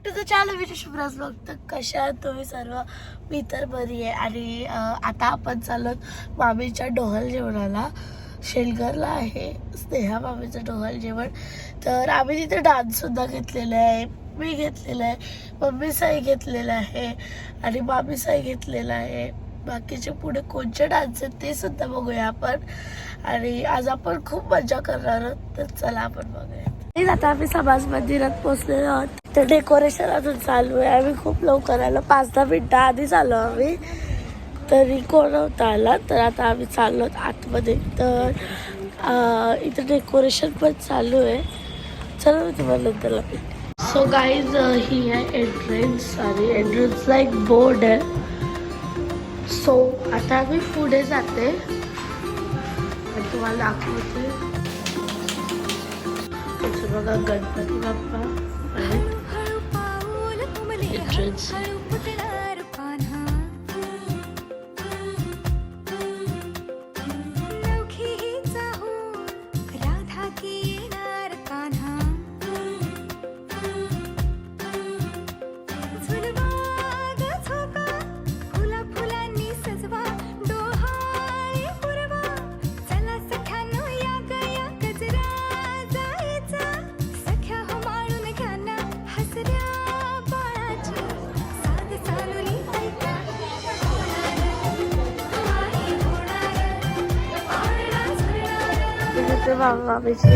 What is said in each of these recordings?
ते मामाची शुभ्राज बघत कशा तुम्ही सर्व. मी तर बरी आहे. आणि आता आपण चाललो मामीच्या ढोहल जेवणाला. शेलघरला आहे स्नेहा मामीचं ढोहल जेवण. तर आम्ही तिथे डान्स सुद्धा घेतलेला आहे. मी घेतलेला आहे, मम्मी साई घेतलेला आहे आणि मामी साई घेतलेला आहे. बाकीचे पुढे कोणचे डान्स आहेत ते सुद्धा बघूया आपण. आणि आज आपण खूप मजा करणार आहोत. तर चला आपण बघूया. आता आम्ही समाज मंदिरात पोहोचलेलो आहोत. तर डेकोरेशन अजून चालू आहे. आम्ही खूप लवकर आलो, 5-10 मिनिटं आधीच आलो आम्ही. तरी कोण नव्हता आला. तर आता आम्ही चाललो आतमध्ये. तर इथं डेकोरेशन पण चालू आहे. चला मी तुम्हाला नंतर लागेल. सो गाईज ही आहे एंट्रन्स आणि एंट्रन्सला एक बोर्ड आहे. सो आता आम्ही पुढे जाते आणि तुम्हाला दाखवते. बघा गणपती बाप्पा एंट्रन्स. ते मामाची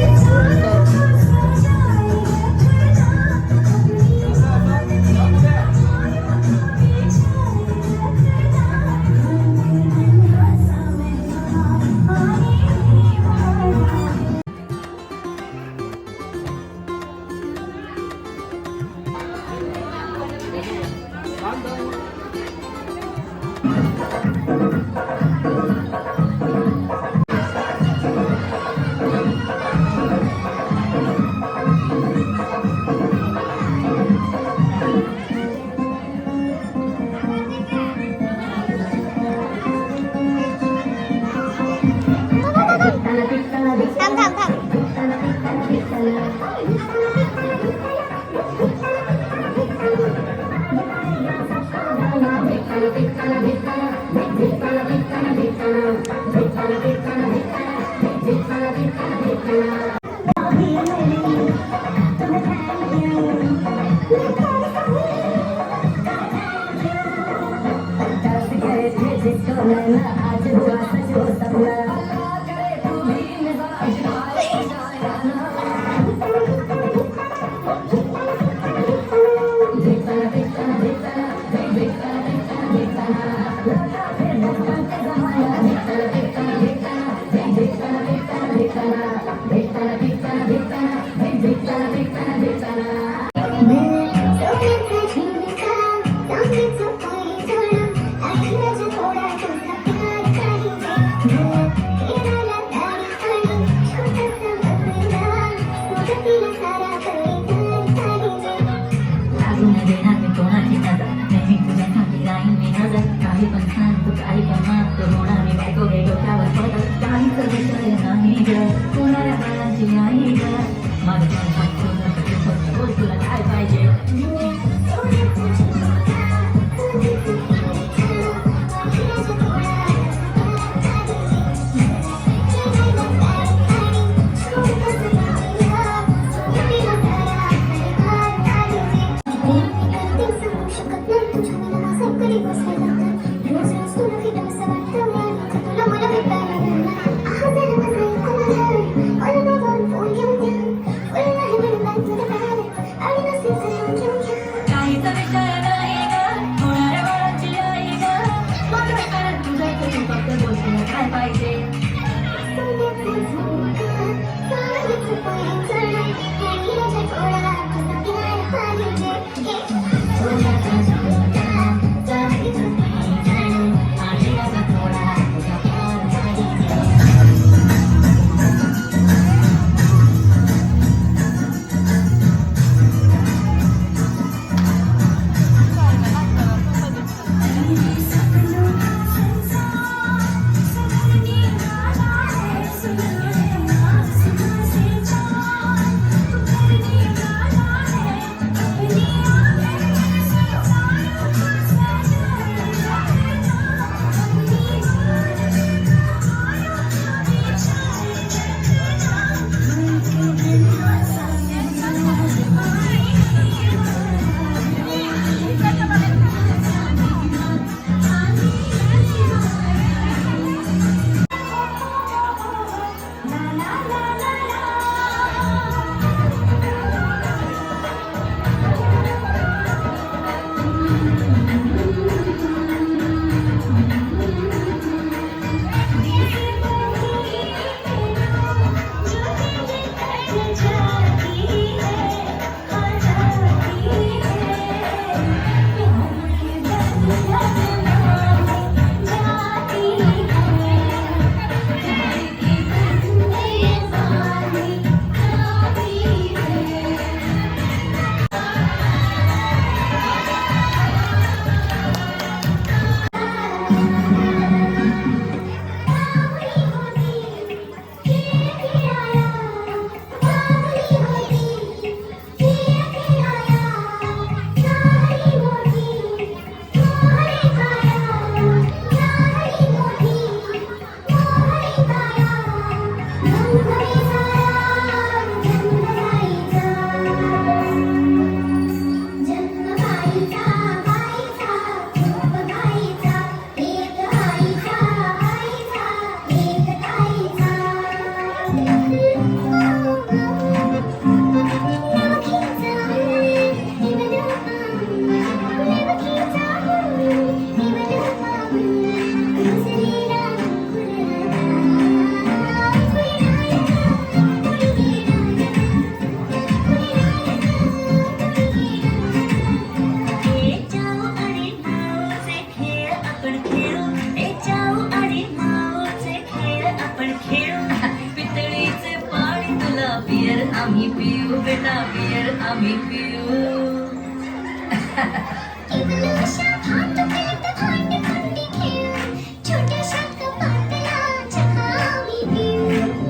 आम्ही पिऊ बेटा बियर आम्ही पिऊ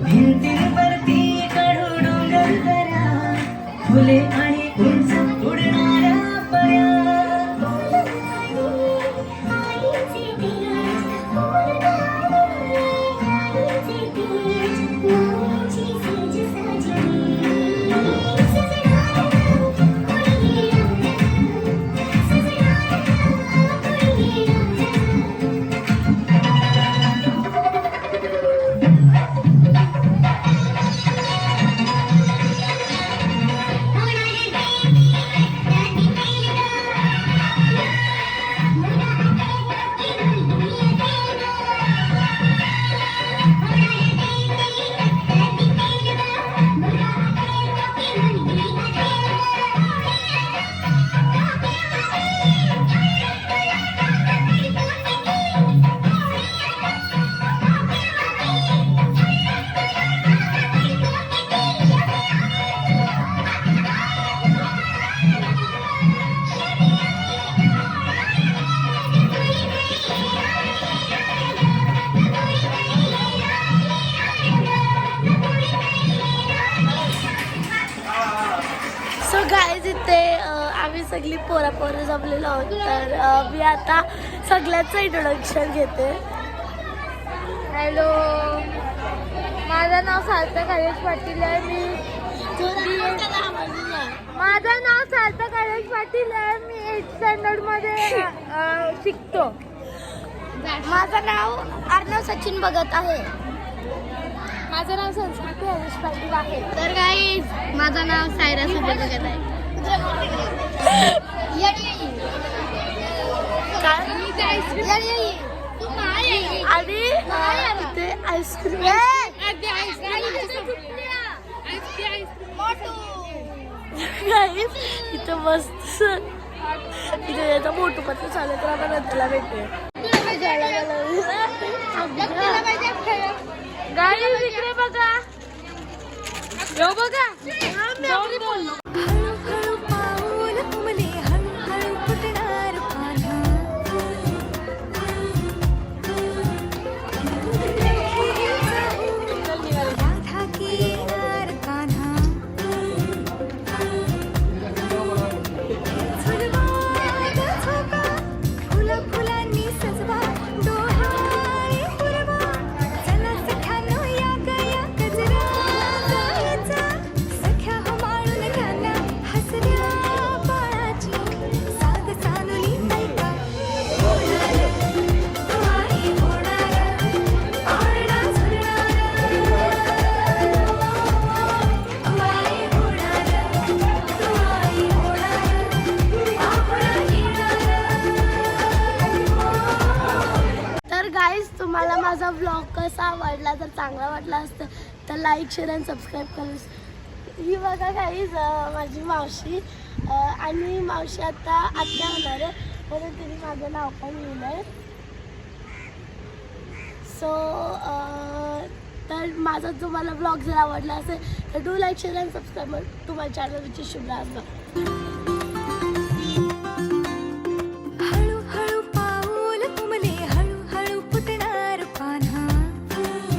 भिंतीवरती काढू डोंगर करा फुले आणि उंच उडणाऱ्या पऱ्या सो गाईज इथे आम्ही सगळी पोरं जमलेलो आहोत. तर मी आता सगळ्यांचं इंट्रोडक्शन घेते. हॅलो, माझं नाव सार्थक हरेश पाटील आहे. माझं नाव सार्थक हरेश पाटील आहे. मी 8th स्टँडर्डमध्ये शिकतो. माझं नाव अर्णव सचिन भगत आहे. माझं नाव संस्कृती हरेश पाटील आहे. तर गाईज माझं नाव सायरा सुबे भगत आहे. आणि इथे आईस्क्रीम इथे मस्त इथे याचा मोठं पत्र चालू तर आपण नंतरला भेटूया. गाडी इकडे बघा बघा हळूहळू पाऊल उमले हळूहळू फुटणार पान्हा राधा की येणार कान्हा झुलवा झोका फुला फुलांनी सजवा डोहाळे पुरवा चला सख्यानो या गया गजरा गायचा सख्या हो माळून घ्याना हसऱ्या बाळाची साग चानुली ऐका तुवाई होणार आवडा झुलणार तुवाई होणार तुवाई होणार आपणा येणार. तर गाईज तुम्हाला माझा ब्लॉग कसा आवडला तर चांगला वाटला असतं तर लाईक शेअर आणि सबस्क्राईब करू. ही बघा गाईज माझी मावशी आणि मावशी आता आत्या होणार आहे म्हणून तिने माझं नाव पण लिहिलं आहे. सो तर माझा तुम्हाला ब्लॉग जर आवडला असेल तर डू लाईक शेअर आणि subscribe to my channel which is Shubhra.